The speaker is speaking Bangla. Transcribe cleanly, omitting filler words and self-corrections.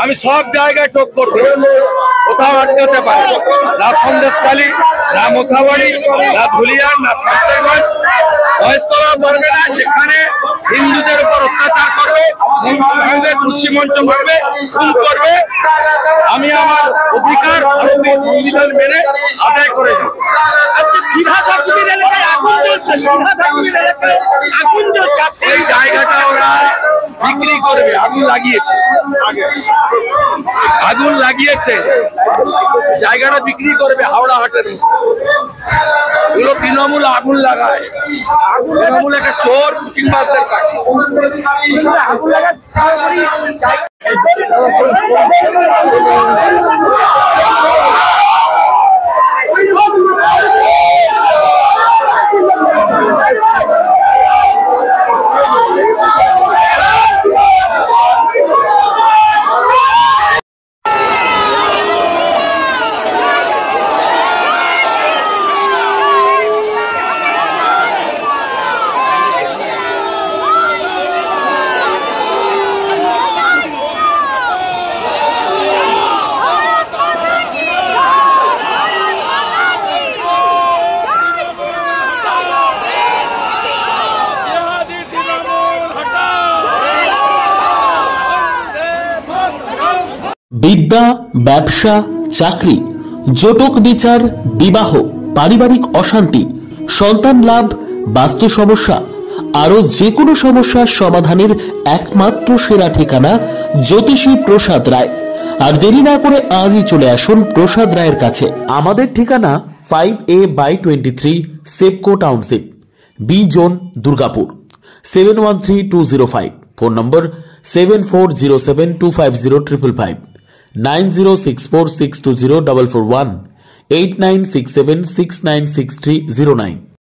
আমি সব জায়গায় টক্কর করেছি, কোথাও আটকাতে পারি না। সন্দেশখালী, না মোথাবাড়ি, না ধুলিয়ান, না শামসেরগঞ্জ, মহেশতলা পারবে না। যেখানে হিন্দুদের উপর অত্যাচার করবে, ভাঙবে, তুলসী মঞ্চ ভাঙবে, খুন করবে, আমি আমার অধিকার ভারতীয় সংবিধান মেনে আদায় করে যাব। আজকে দীঘা-ধাকুড়ির এলাকায় আগুন জ্বলছে, দীঘা-ধাকুড়ির এলাকায় আগুন জ্বলছে। এই জায়গাটা ওরা বিক্রি করবে, আগুন লাগিয়েছে, আগুন লাগিয়েছে, জায়গাটা বিক্রি করবে হাওড়া হাটের। এগুলো তৃণমূল আগুন লাগায়, তৃণমূল একটা চোর চিটিংবাজদের পার্টি। আগুন লাগা বিদ্যা, ব্যবসা, চাকরি, জটক বিচার, বিবাহ, পারিবারিক অশান্তি, সন্তান লাভ, বাস্তু সমস্যা, আরো যে কোনো সমস্যার সমাধানের একমাত্র সেরা ঠিকানা জ্যোতিষী প্রসাদ রায়। আর দেরি না করে আজই চলে আসুন প্রসাদ রায়ের কাছে। আমাদের ঠিকানা 5A/23 Sepco township, B zone, Durgapur, 713205। Phone number 7407250555, 9064620441, 8967696309।